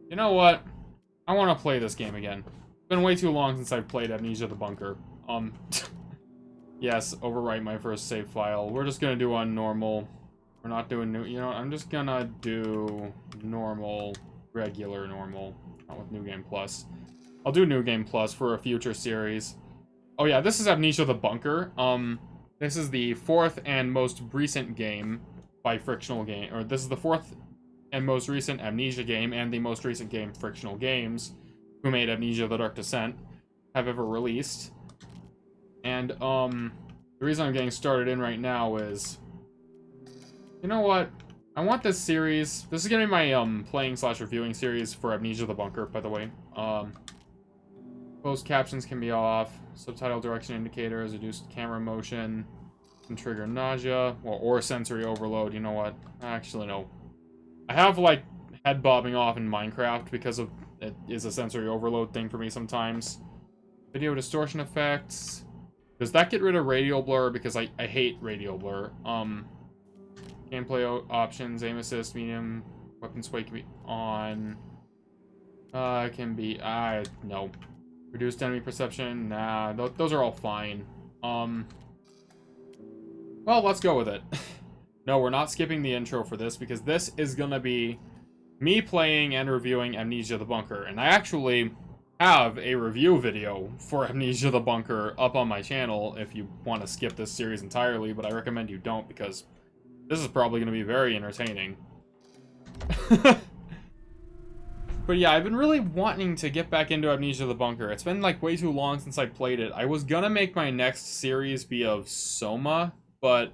You know what? I want to play this game again. It's been way too long since I've played Amnesia the Bunker. Yes, overwrite my first save file. We're just gonna do on normal. We're not doing new, you know, I'm just gonna do normal, regular normal, not with New Game Plus. I'll do New Game Plus for a future series. Oh yeah, this is Amnesia the Bunker. This is the fourth and most recent game by Frictional Game, or this is the fourth and most recent Amnesia game and the most recent game Frictional Games, who made Amnesia the Dark Descent, have ever released. And, the reason I'm getting started in right now is, you know what? I want this series, this is gonna be my, playing/reviewing series for Amnesia the Bunker, by the way. Closed captions can be off, subtitle direction indicators, reduced camera motion, can trigger nausea, or sensory overload, you know what? Actually, no. I have, like, head bobbing off in Minecraft because of, it is a sensory overload thing for me sometimes. Video distortion effects. Does that get rid of radial blur? Because I hate radial blur. Gameplay options, aim assist, medium, weapon sway can be on. Can be, no. Reduced enemy perception, nah, those are all fine. Well, let's go with it. No, we're not skipping the intro for this, because this is gonna be me playing and reviewing Amnesia the Bunker, and I actually have a review video for Amnesia the Bunker up on my channel if you want to skip this series entirely, but I recommend you don't, because this is probably going to be very entertaining. But yeah, I've been really wanting to get back into Amnesia the Bunker. It's been like way too long since I played it. I was gonna make my next series be of Soma, but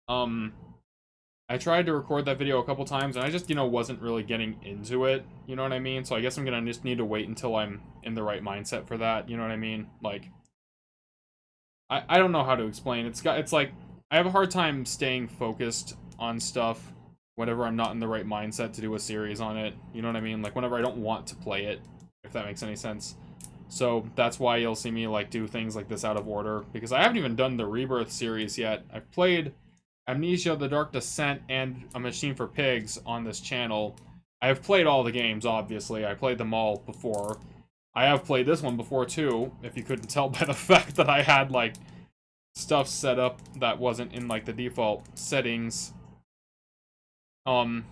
I tried to record that video a couple times and I just, you know, wasn't really getting into it, you know what I mean? So I guess I'm gonna just need to wait until I'm in the right mindset for that, you know what I mean? Like, I don't know how to explain. It's like, I have a hard time staying focused on stuff whenever I'm not in the right mindset to do a series on it. You know what I mean? Like, whenever I don't want to play it, if that makes any sense. So, that's why you'll see me, like, do things like this out of order. Because I haven't even done the Rebirth series yet. I've played Amnesia, The Dark Descent, and A Machine for Pigs on this channel. I have played all the games, obviously. I played them all before. I have played this one before, too, if you couldn't tell by the fact that I had, like, stuff set up that wasn't in, like, the default settings.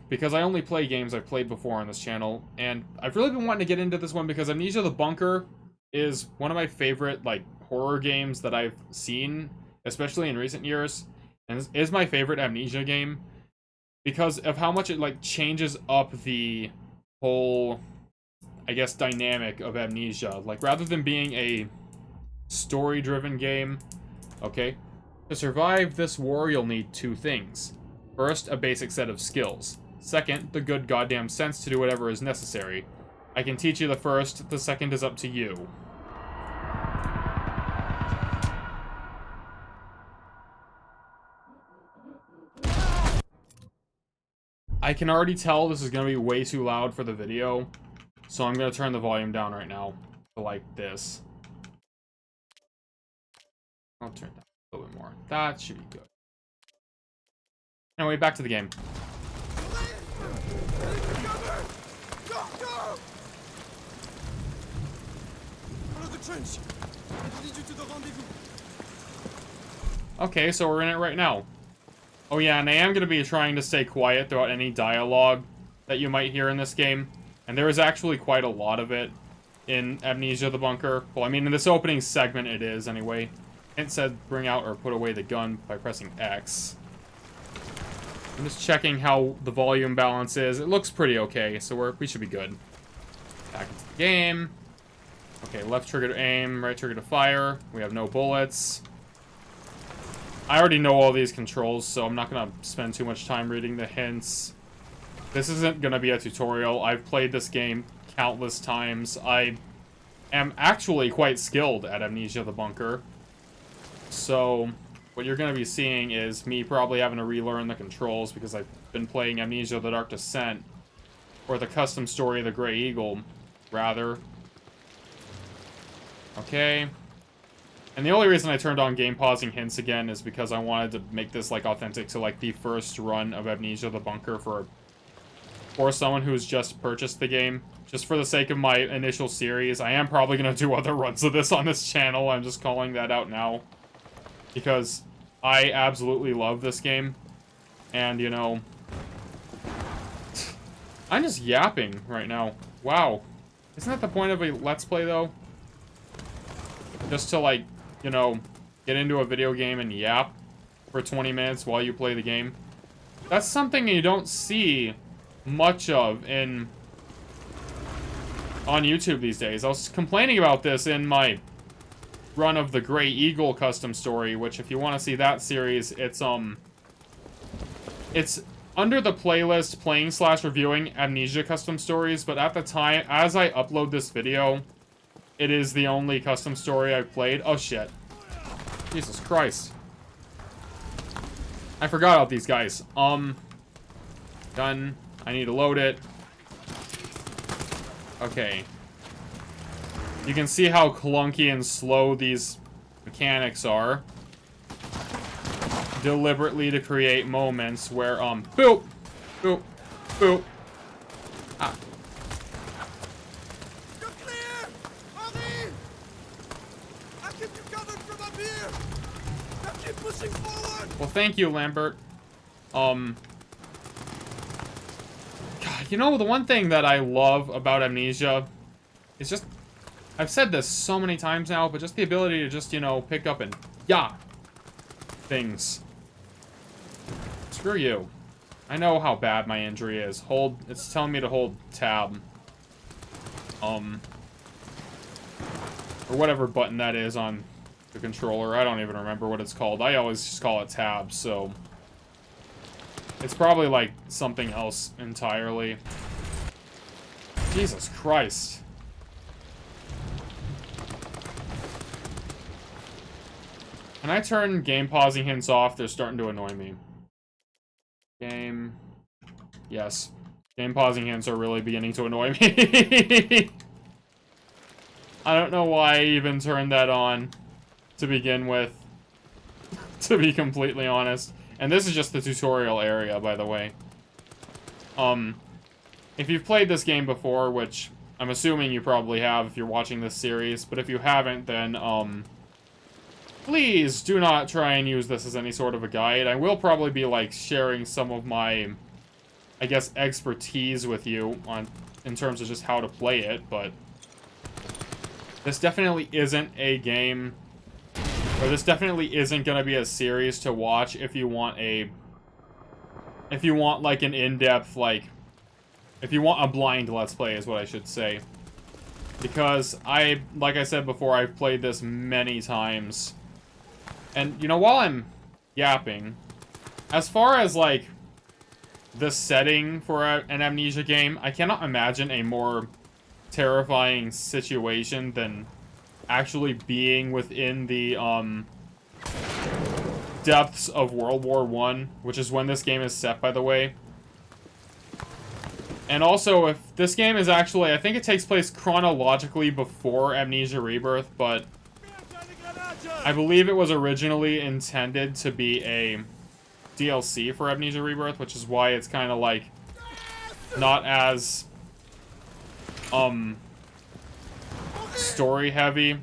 Because I only play games I've played before on this channel, and I've really been wanting to get into this one because Amnesia the Bunker is one of my favorite, like, horror games that I've seen, especially in recent years, and is my favorite Amnesia game because of how much it, like, changes up the whole, I guess, dynamic of Amnesia. Like, rather than being a story-driven game, okay, to survive this war, you'll need two things. First, a basic set of skills. Second, the good goddamn sense to do whatever is necessary. I can teach you the first, the second is up to you. I can already tell this is going to be way too loud for the video, so I'm going to turn the volume down right now to, like, this. I'll turn it down a little bit more. That should be good. Anyway, back to the game. Okay, so we're in it right now. Oh yeah, and I am going to be trying to stay quiet throughout any dialogue that you might hear in this game. And there is actually quite a lot of it in Amnesia the Bunker. Well, I mean, in this opening segment it is, anyway. It said bring out or put away the gun by pressing X. I'm just checking how the volume balance is. It looks pretty okay, so we should be good. Back into the game. Okay, left trigger to aim, right trigger to fire. We have no bullets. I already know all these controls, so I'm not gonna spend too much time reading the hints. This isn't gonna be a tutorial. I've played this game countless times. I am actually quite skilled at Amnesia the Bunker. So what you're going to be seeing is me probably having to relearn the controls because I've been playing Amnesia the Dark Descent, or the custom story of the Grey Eagle, rather. Okay. And the only reason I turned on game pausing hints again is because I wanted to make this, like, authentic to, like, the first run of Amnesia the Bunker for for someone who's just purchased the game. Just for the sake of my initial series, I am probably going to do other runs of this on this channel. I'm just calling that out now. Because I absolutely love this game. And, you know, I'm just yapping right now. Wow. Isn't that the point of a Let's Play, though? Just to, like, you know, get into a video game and yap for 20 minutes while you play the game. That's something you don't see much of on YouTube these days. I was complaining about this in my run of the Grey Eagle custom story, which if you want to see that series, it's under the playlist playing/reviewing Amnesia custom stories, but at the time, as I upload this video, it is the only custom story I've played. Oh shit. Jesus Christ. I forgot about these guys. Done. I need to load it. Okay. You can see how clunky and slow these mechanics are. Deliberately to create moments where, boop, boop, boop. Ah. You're clear! Henri! I keep you covered from up here! Now keep pushing forward! Well, thank you, Lambert. God, you know, the one thing that I love about Amnesia is just, I've said this so many times now, but just the ability to just, you know, pick up and, things. Screw you. I know how bad my injury is. It's telling me to hold tab. Or whatever button that is on the controller. I don't even remember what it's called. I always just call it tab, so it's probably like something else entirely. Jesus Christ. When I turn game pausing hints off, they're starting to annoy me. Game. Yes. Game pausing hints are really beginning to annoy me. I don't know why I even turned that on to begin with, to be completely honest. And this is just the tutorial area, by the way. If you've played this game before, which I'm assuming you probably have if you're watching this series, but if you haven't, then, please do not try and use this as any sort of a guide. I will probably be, like, sharing some of my, I guess, expertise with you in terms of just how to play it, but this definitely isn't a game, or this definitely isn't going to be a series to watch if you want like, an in-depth, like, if you want a blind Let's Play is what I should say. Because like I said before, I've played this many times. And, you know, while I'm yapping, as far as, like, the setting for an Amnesia game, I cannot imagine a more terrifying situation than actually being within the, depths of World War I, which is when this game is set, by the way. And also, if this game is actually, I think it takes place chronologically before Amnesia Rebirth, but I believe it was originally intended to be a DLC for Amnesia Rebirth, which is why it's kind of like not as story heavy.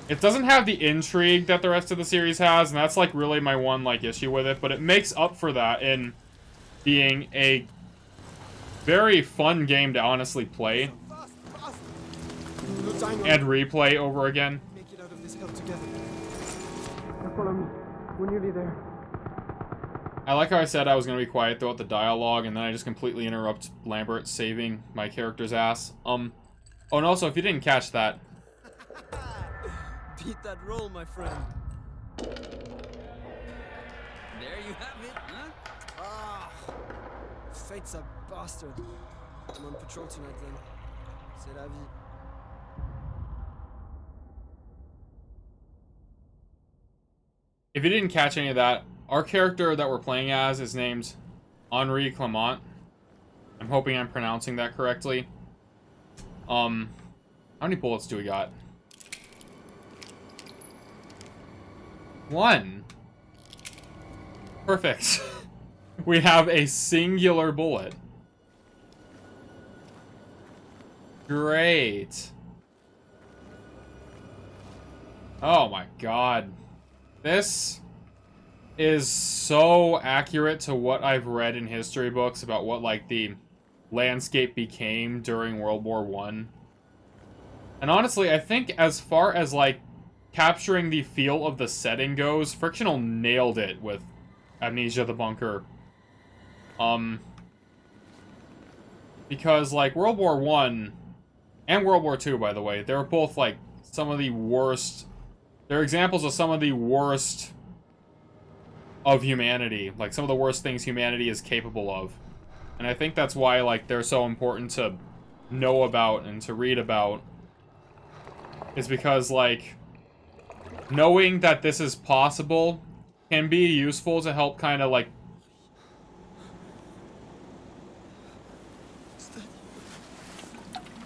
It doesn't have the intrigue that the rest of the series has, and that's like really my one like issue with it, but it makes up for that in being a very fun game to honestly play and replay over again. We're nearly there. I like how I said I was going to be quiet throughout the dialogue, and then I just completely interrupt Lambert saving my character's ass. Oh, and also, if you didn't catch that... Beat that roll, my friend. There you have it, huh? Ah, fate's a bastard. I'm on patrol tonight then. C'est la vie. If you didn't catch any of that, our character that we're playing as is named Henri Clement. I'm hoping I'm pronouncing that correctly. How many bullets do we got? 1. Perfect. We have a singular bullet. Great. Oh my god. This is so accurate to what I've read in history books about what, like, the landscape became during World War One. And honestly, I think as far as, like, capturing the feel of the setting goes, Frictional nailed it with Amnesia the Bunker. Because, like, World War One and World War Two, by the way, they're both, like, some of the worst... They're examples of some of the worst of humanity. Like, some of the worst things humanity is capable of. And I think that's why, like, they're so important to know about and to read about. Is because, like, knowing that this is possible can be useful to help kind of, like...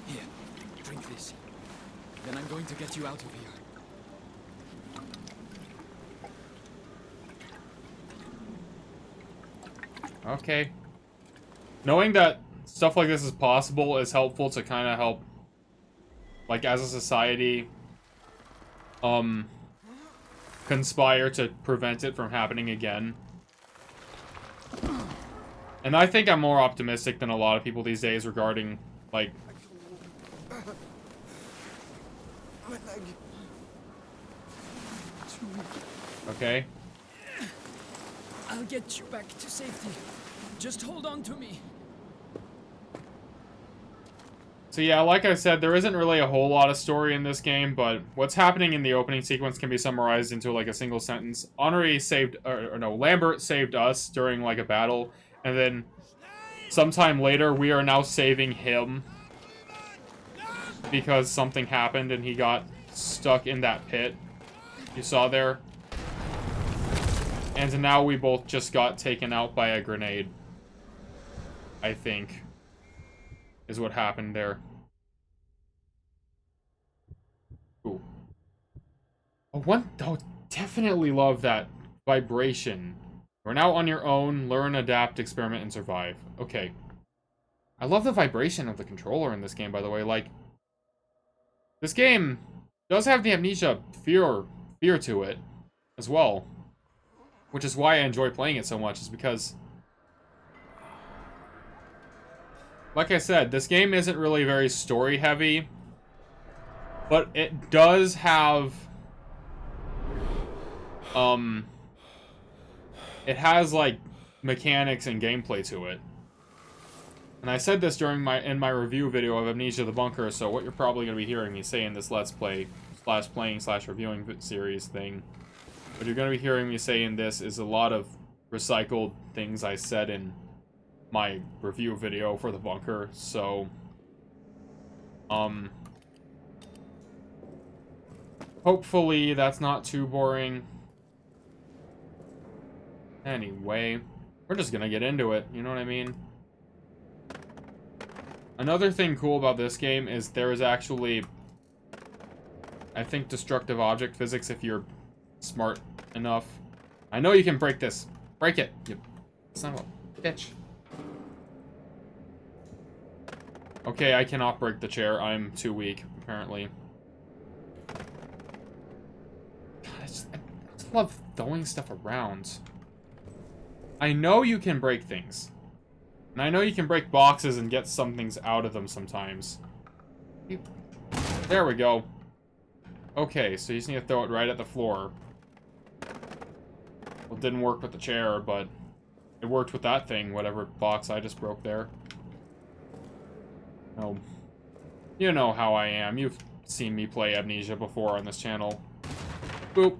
Here, drink this. Then I'm going to get you out of here. Okay. Knowing that stuff like this is possible is helpful to kind of help, like, as a society, conspire to prevent it from happening again. And I think I'm more optimistic than a lot of people these days regarding, like... My leg. Okay. I'll get you back to safety. Just hold on to me. So yeah, like I said, there isn't really a whole lot of story in this game, but what's happening in the opening sequence can be summarized into, like, a single sentence. Lambert saved us during, like, a battle, and then sometime later we are now saving him because something happened and he got stuck in that pit you saw there. And now we both just got taken out by a grenade, I think, is what happened there. Ooh. Oh, definitely love that vibration. You're now on your own. Learn, adapt, experiment, and survive. Okay. I love the vibration of the controller in this game, by the way. Like, this game does have the Amnesia fear to it as well. Which is why I enjoy playing it so much, is because... Like I said, this game isn't really very story-heavy, but it does have... It has, like, mechanics and gameplay to it. And I said this during in my review video of Amnesia the Bunker, so what you're probably going to be hearing me say in this Let's Play / reviewing series thing, what you're going to be hearing me say in this is a lot of recycled things I said in my review video for the Bunker, so... Hopefully that's not too boring. Anyway, we're just gonna get into it, you know what I mean? Another thing cool about this game is there is actually, I think, destructive object physics if you're smart enough. I know you can break this. Break it, you son of a bitch. Okay, I cannot break the chair. I'm too weak, apparently. God, I just love throwing stuff around. I know you can break things. And I know you can break boxes and get some things out of them sometimes. There we go. Okay, so you just need to throw it right at the floor. Well, it didn't work with the chair, but it worked with that thing, whatever box I just broke there. Oh, you know how I am. You've seen me play Amnesia before on this channel. Boop.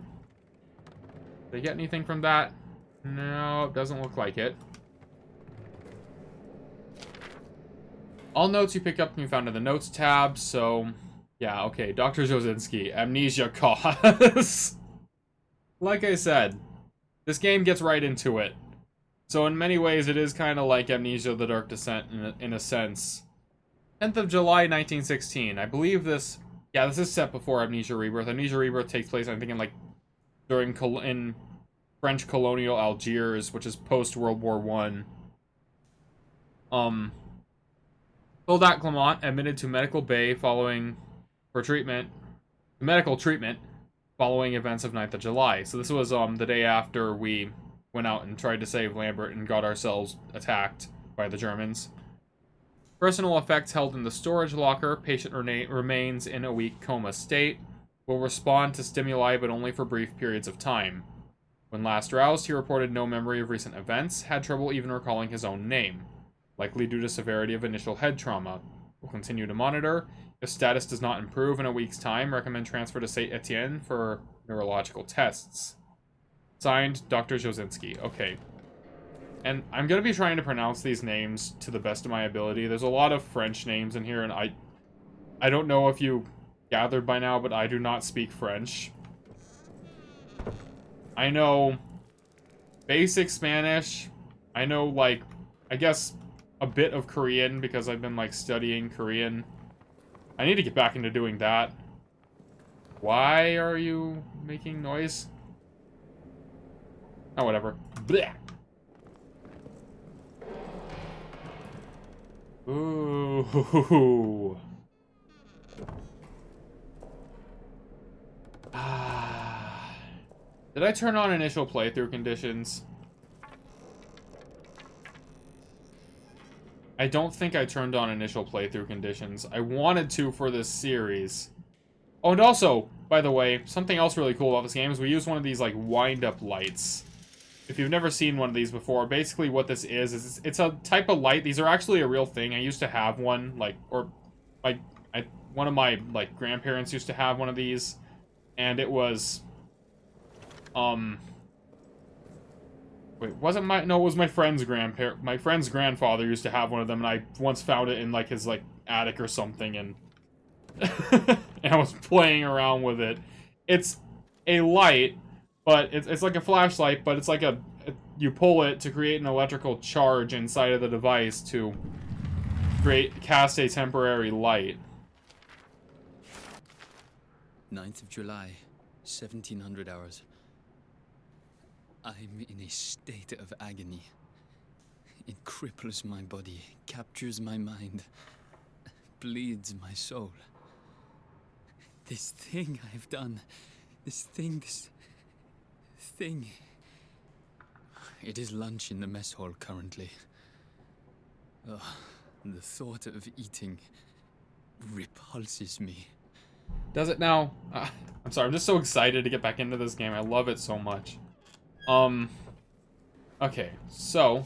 Did I get anything from that? No, it doesn't look like it. All notes you picked up can be found in the Notes tab, so... Yeah, okay, Dr. Jozinski, Amnesia cause. Like I said, this game gets right into it. So in many ways, it is kind of like Amnesia: The Dark Descent in a sense. 10th of July, 1916. I believe this... Yeah, this is set before Amnesia Rebirth. Amnesia Rebirth takes place, I think, in, like, in French colonial Algiers, which is post-World War I. So Soldat Clement admitted to medical bay following medical treatment following events of 9th of July. So this was the day after we went out and tried to save Lambert and got ourselves attacked by the Germans. Personal effects held in the storage locker. Patient remains in a weak coma state. Will respond to stimuli but only for brief periods of time. When last roused, he reported no memory of recent events, had trouble even recalling his own name, likely due to severity of initial head trauma. Will continue to monitor. If status does not improve in a week's time, recommend transfer to St. Etienne for neurological tests. Signed, Dr. Jozinski. Okay. And I'm going to be trying to pronounce these names to the best of my ability. There's a lot of French names in here, and I don't know if you gathered by now, but I do not speak French. I know basic Spanish. I know, like, I guess a bit of Korean because I've been, like, studying Korean. I need to get back into doing that. Why are you making noise? Oh, whatever. Blech. Ooh. Did I turn on initial playthrough conditions? I don't think I turned on initial playthrough conditions. I wanted to for this series. Oh, and also, by the way, something else really cool about this game is we use one of these, like, wind-up lights. If you've never seen one of these before, basically what this is it's a type of light. These are actually a real thing. I used to have one, like, or, like, one of my, like, grandparents used to have one of these, and it was, wait, it was my friend's grandparent. My friend's grandfather used to have one of them, and I once found it in, like, his, like, attic or something, and and I was playing around with it. It's a light, but it's like a flashlight, but it's like you pull it to create an electrical charge inside of the device to cast a temporary light. 9th of July, 1700 hours. I'm in a state of agony. It cripples my body, captures my mind, bleeds my soul. This thing I've done, this thing. It is lunch in the mess hall currently. Ugh, the thought of eating repulses me. Does it now? I'm sorry, I'm just so excited to get back into this game. I love it so much. Okay, so...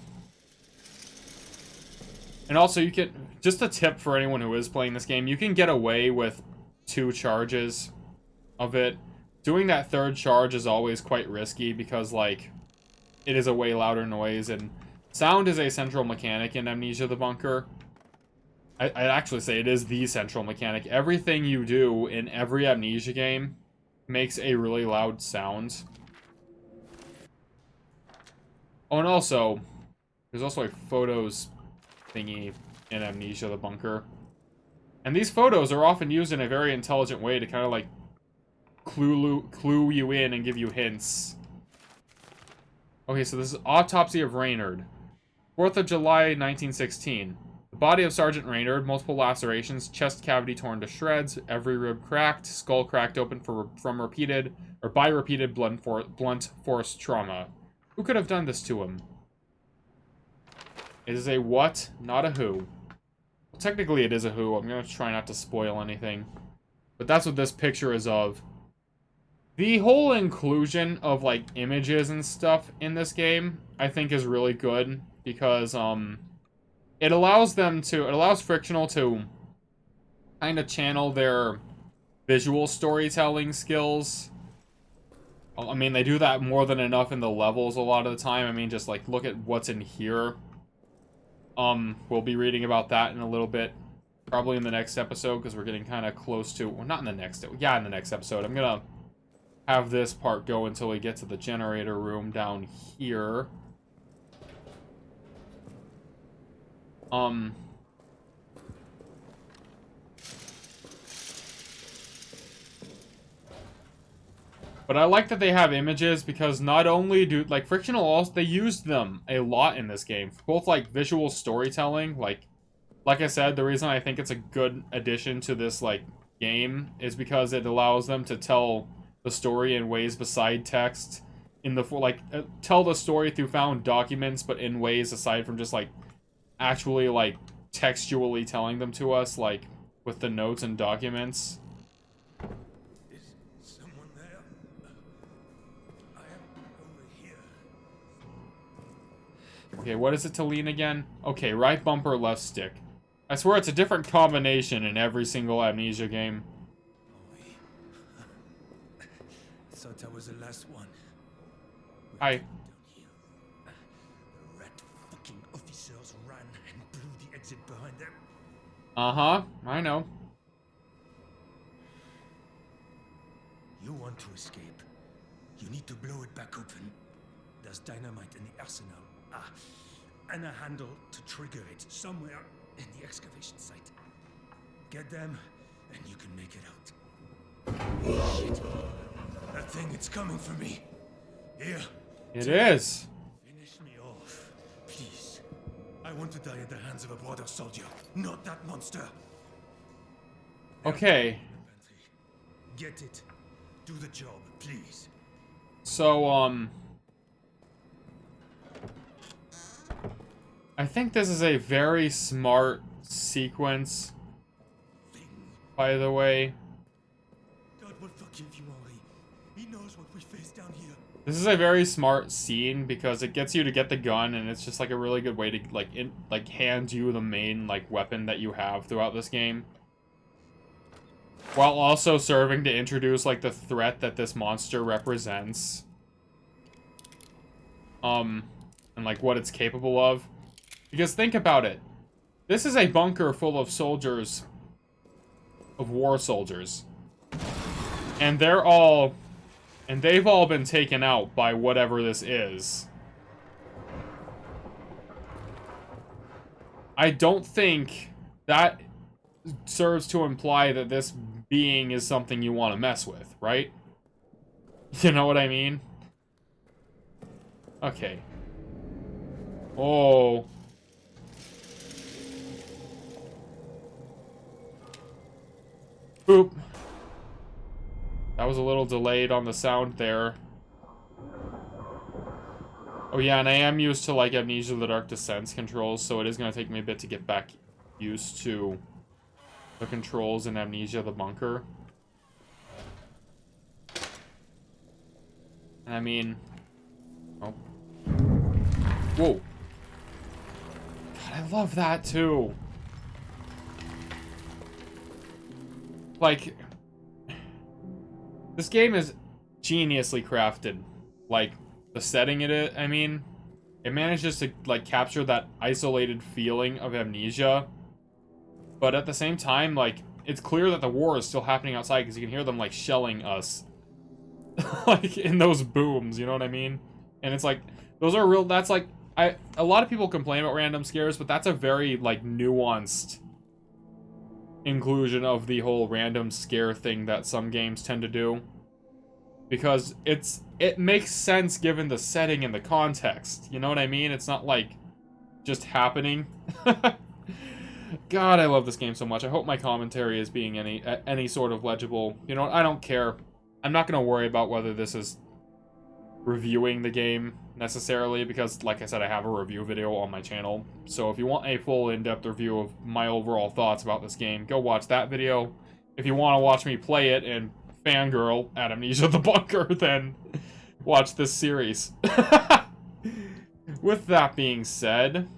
And also, you can... Just a tip for anyone who is playing this game, you can get away with 2 charges of it. Doing that 3rd charge is always quite risky because, like, it is a way louder noise, and sound is a central mechanic in Amnesia the Bunker. I'd actually say it is the central mechanic. Everything you do in every Amnesia game makes a really loud sound. Oh, and also, there's also a photos thingy in Amnesia the Bunker. And these photos are often used in a very intelligent way to kind of, like, clue you in and give you hints. Okay, so this is Autopsy of Reynard. 4th of July, 1916. The body of Sergeant Reynard, multiple lacerations, chest cavity torn to shreds, every rib cracked, skull cracked open by repeated blunt force trauma. Who could have done this to him? It is a what, not a who. Well, technically it is a who. I'm gonna try not to spoil anything. But that's what this picture is of. The whole inclusion of, like, images and stuff in this game, I think is really good, because, it allows Frictional to kind of channel their visual storytelling skills. I mean, they do that more than enough in the levels a lot of the time. I mean, just, like, look at what's in here. We'll be reading about that in a little bit. Probably in the next episode, because we're getting kind of close to... Well, not in the next... Yeah, in the next episode. I'm gonna have this part go until we get to the generator room down here. But I like that they have images, because not only do, like, Frictional also, they used them a lot in this game. Both, like, visual storytelling, like, like I said, the reason I think it's a good addition to this, like, game is because it allows them to tell the story in ways beside text. Tell the story through found documents, but in ways aside from just, like, actually, like, textually telling them to us, like, with the notes and documents. Is someone there? I am over here. Okay, what is it to lean again? Okay, right bumper, left stick. I swear it's a different combination in every single Amnesia game. I thought I was the last one. Hi. Down here. The rat fucking officers ran and blew the exit behind them. Uh-huh, I know. You want to escape. You need to blow it back open. There's dynamite in the arsenal. And a handle to trigger it somewhere in the excavation site. Get them, and you can make it out. Shit. That thing, it's coming for me. Here. It is. Finish me off, please. I want to die at the hands of a brother soldier, not that monster. Okay. Get it. Do the job, please. So, I think this is a very smart sequence, by the way. God will forgive you, Henri. He knows what we face down here. This is a very smart scene because it gets you to get the gun, and it's just like a really good way to like hand you the main like weapon that you have throughout this game, while also serving to introduce like the threat that this monster represents, and like what it's capable of. Because think about it, this is a bunker full of soldiers, of war soldiers, and they've all been taken out by whatever this is. I don't think that serves to imply that this being is something you want to mess with, right? You know what I mean? Okay. Oh. Boop. That was a little delayed on the sound there. Oh yeah, and I am used to like Amnesia the Dark Descent's controls, so it is going to take me a bit to get back used to the controls in Amnesia the Bunker. And I mean... Oh. Whoa. God, I love that too. Like, this game is geniusly crafted. Like, the setting it manages to, like, capture that isolated feeling of Amnesia. But at the same time, like, it's clear that the war is still happening outside because you can hear them, like, shelling us. Like, in those booms, you know what I mean? And it's like, those are real, that's like, a lot of people complain about random scares, but that's a very, like, nuanced inclusion of the whole random scare thing that some games tend to do, because it makes sense given the setting and the context, you know what I mean? It's not like just happening. God, I love this game so much. I hope my commentary is being any sort of legible. You know what? I don't care. I'm not gonna worry about whether this is reviewing the game necessarily, because like I said, I have a review video on my channel. So if you want a full in-depth review of my overall thoughts about this game, go watch that video. If you want to watch me play it and fangirl at Amnesia the Bunker, then watch this series. With that being said,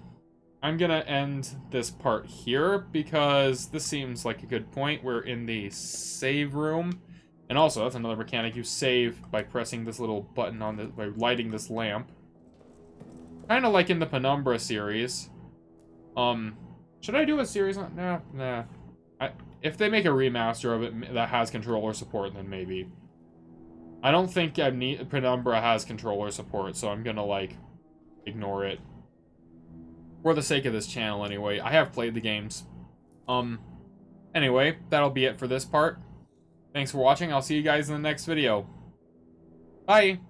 I'm gonna end this part here because this seems like a good point. We're in the save room. And also, that's another mechanic. You save by pressing this little button on by lighting this lamp. Kind of like in the Penumbra series. Should I do a series on? Nah. If they make a remaster of it that has controller support, then maybe. I don't think Penumbra has controller support, so I'm gonna, like, ignore it. For the sake of this channel, anyway. I have played the games. Anyway, that'll be it for this part. Thanks for watching. I'll see you guys in the next video. Bye!